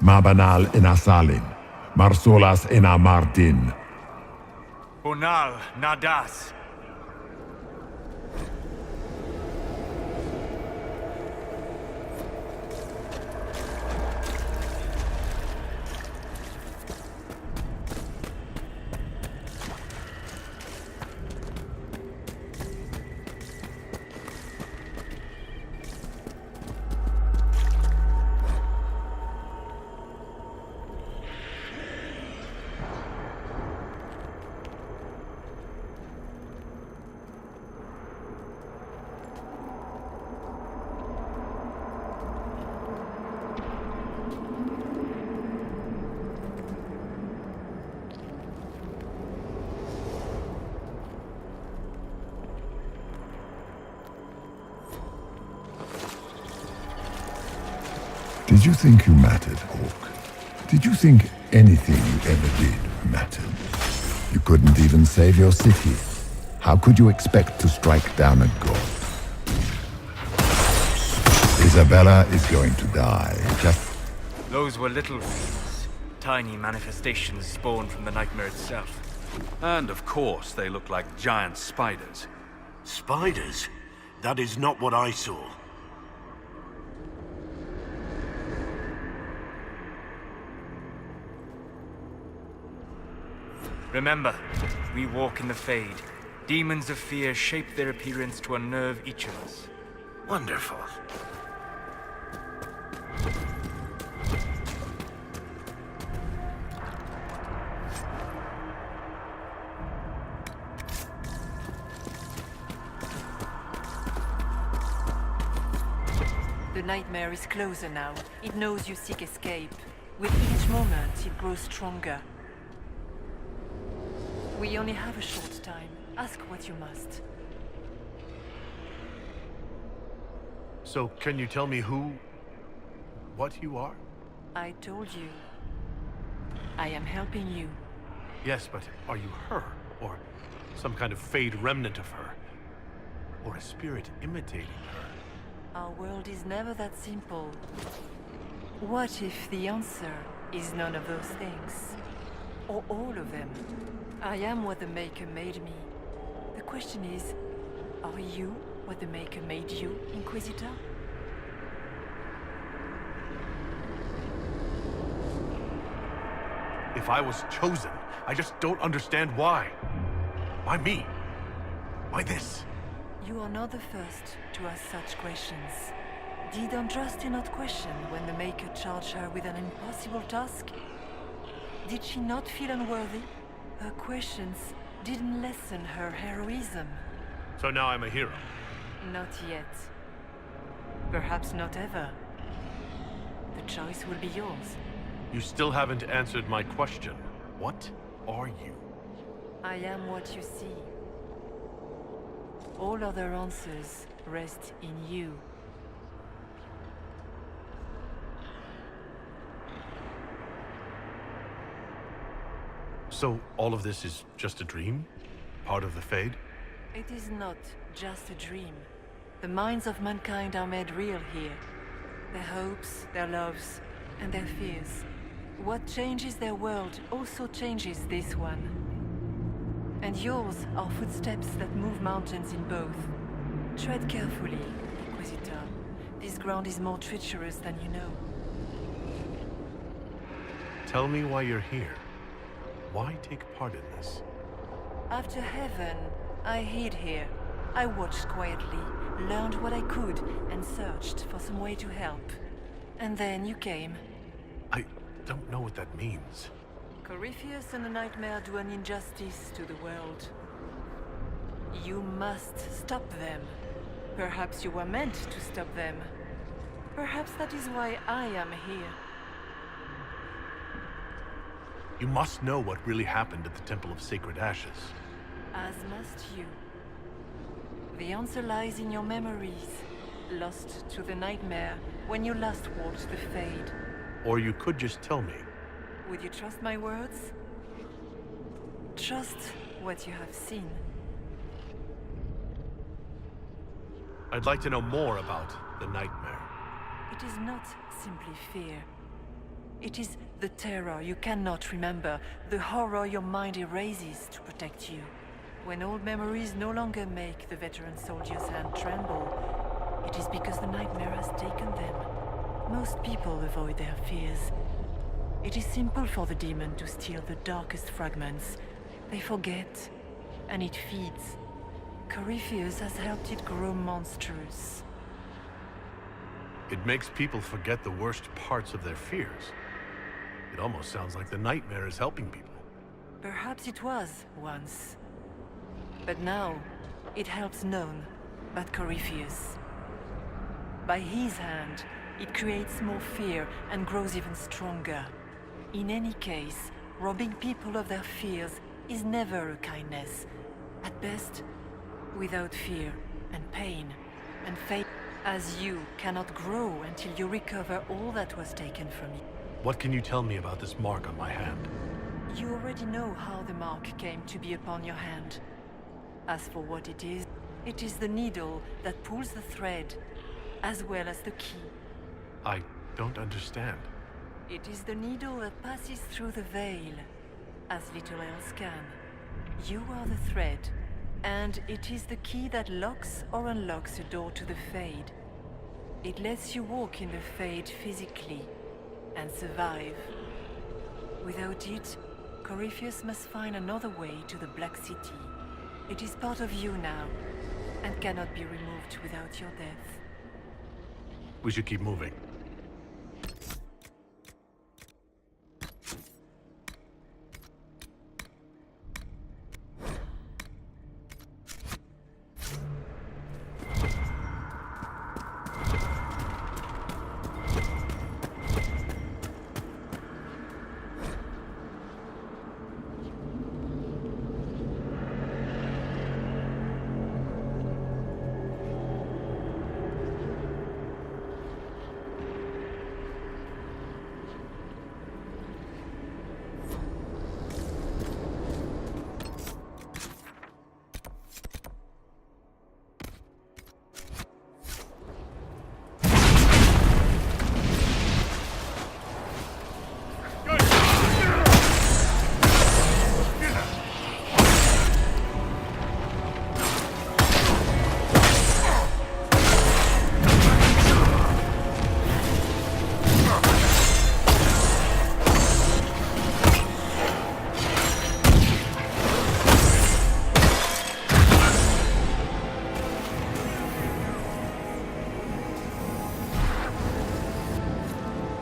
Mabanal inasalin, Marsolas inamardin. Bonal nadas. Did you think you mattered, Hawk? Did you think anything you ever did mattered? You couldn't even save your city. How could you expect to strike down a god? Isabella is going to die. Those were little things. Tiny manifestations spawned from the nightmare itself. And of course, they look like giant spiders. Spiders? That is not what I saw. Remember, we walk in the Fade. Demons of fear shape their appearance to unnerve each of us. Wonderful. The nightmare is closer now. It knows you seek escape. With each moment, it grows stronger. We only have a short time. Ask what you must. So, can you tell me what you are? I told you. I am helping you. Yes, but are you her? Or some kind of Fade remnant of her? Or a spirit imitating her? Our world is never that simple. What if the answer is none of those things? Or all of them? I am what the Maker made me. The question is, are you what the Maker made you, Inquisitor? If I was chosen, I just don't understand why. Why me? Why this? You are not the first to ask such questions. Did Andraste not question when the Maker charged her with an impossible task? Did she not feel unworthy? Her questions didn't lessen her heroism. So now I'm a hero. Not yet. Perhaps not ever. The choice will be yours. You still haven't answered my question. What are you? I am what you see. All other answers rest in you. So all of this is just a dream? Part of the Fade? It is not just a dream. The minds of mankind are made real here. Their hopes, their loves, and their fears. What changes their world also changes this one. And yours are footsteps that move mountains in both. Tread carefully, Inquisitor. This ground is more treacherous than you know. Tell me why you're here. Why take part in this? After heaven, I hid here. I watched quietly, learned what I could, and searched for some way to help. And then you came. I don't know what that means. Corypheus and the Nightmare do an injustice to the world. You must stop them. Perhaps you were meant to stop them. Perhaps that is why I am here. You must know what really happened at the Temple of Sacred Ashes. As must you. The answer lies in your memories, lost to the Nightmare when you last walked the Fade. Or you could just tell me. Would you trust my words? Trust what you have seen. I'd like to know more about the Nightmare. It is not simply fear. It is the terror you cannot remember, the horror your mind erases to protect you. When old memories no longer make the veteran soldier's hand tremble, it is because the nightmare has taken them. Most people avoid their fears. It is simple for the demon to steal the darkest fragments. They forget, and it feeds. Corypheus has helped it grow monstrous. It makes people forget the worst parts of their fears. It almost sounds like the nightmare is helping people. Perhaps it was, once. But now, it helps none but Corypheus. By his hand, it creates more fear and grows even stronger. In any case, robbing people of their fears is never a kindness. At best, without fear and pain and faith, as you cannot grow until you recover all that was taken from you. What can you tell me about this mark on my hand? You already know how the mark came to be upon your hand. As for what it is the needle that pulls the thread, as well as the key. I don't understand. It is the needle that passes through the veil, as little else can. You are the thread, and it is the key that locks or unlocks a door to the Fade. It lets you walk in the Fade physically, and survive. Without it, Corypheus must find another way to the Black City. It is part of you now, and cannot be removed without your death. We should keep moving.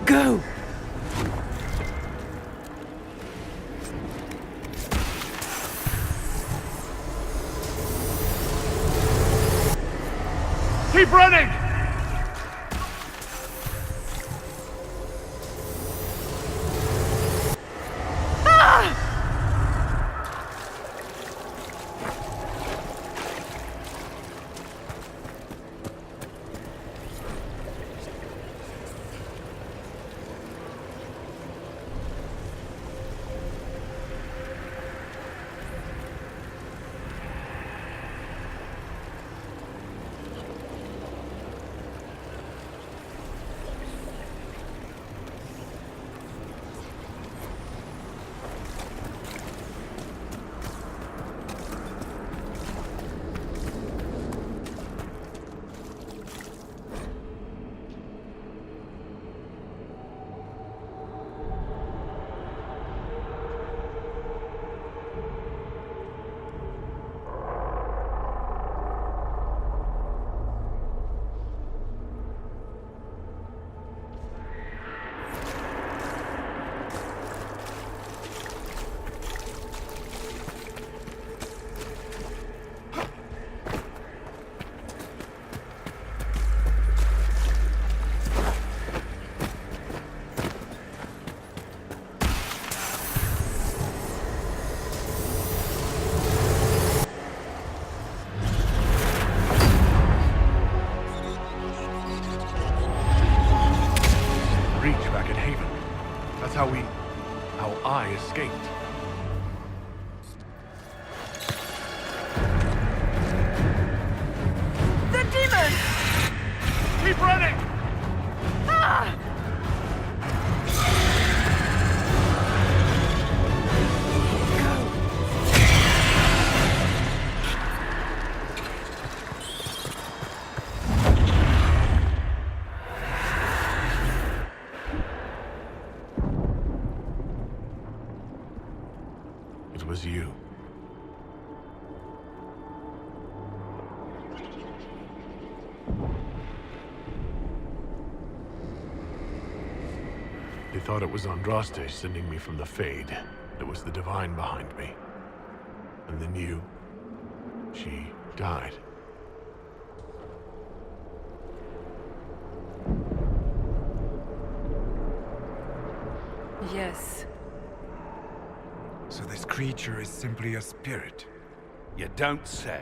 Go! Keep running! how I escaped. The demon! Keep running! Ah! was you. They thought it was Andraste sending me from the Fade. It was the Divine behind me. And then you... she died. Yes. So this creature is simply a spirit? You don't say.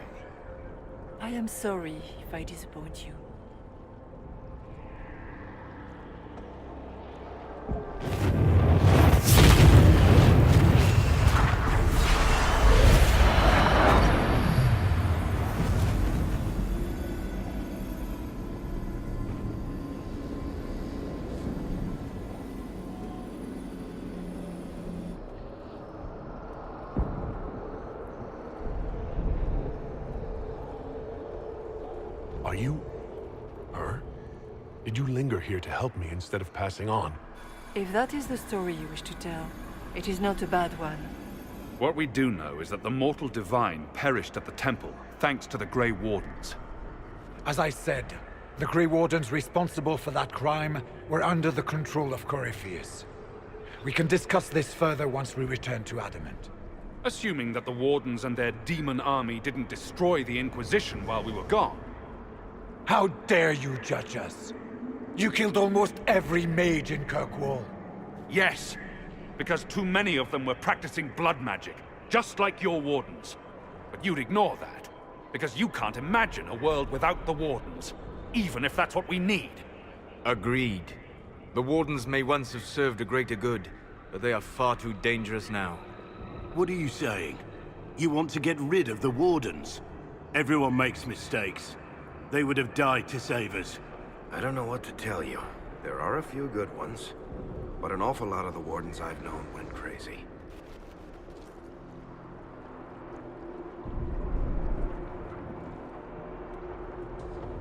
I am sorry if I disappoint you. Are you... her? Did you linger here to help me instead of passing on? If that is the story you wish to tell, it is not a bad one. What we do know is that the mortal divine perished at the temple, thanks to the Grey Wardens. As I said, the Grey Wardens responsible for that crime were under the control of Corypheus. We can discuss this further once we return to Adamant. Assuming that the Wardens and their demon army didn't destroy the Inquisition while we were gone. How dare you judge us? You killed almost every mage in Kirkwall. Yes, because too many of them were practicing blood magic, just like your Wardens. But you'd ignore that, because you can't imagine a world without the Wardens, even if that's what we need. Agreed. The Wardens may once have served a greater good, but they are far too dangerous now. What are you saying? You want to get rid of the Wardens? Everyone makes mistakes. They would have died to save us. I don't know what to tell you. There are a few good ones, but an awful lot of the Wardens I've known went crazy.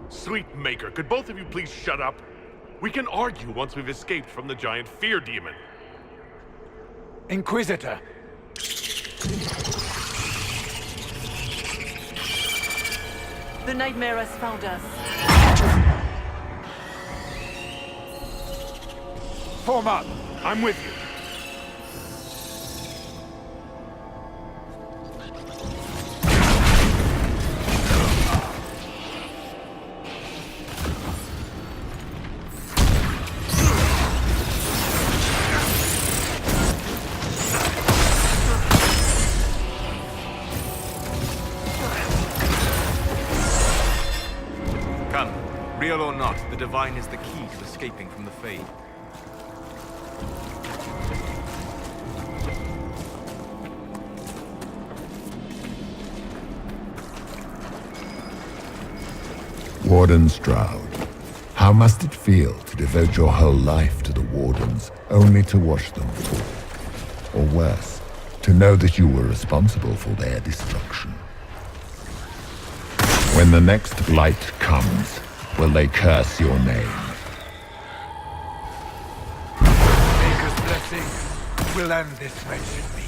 Sweet Maker, could both of you please shut up? We can argue once we've escaped from the giant fear demon. Inquisitor! The nightmare has found us. Form up! I'm with you. Come, real or not, the Divine is the key to escaping from the Fade. Warden Stroud, how must it feel to devote your whole life to the Wardens, only to watch them fall? Or worse, to know that you were responsible for their destruction? When the next blight comes, will they curse your name? Maker's blessing will end this wretched beast.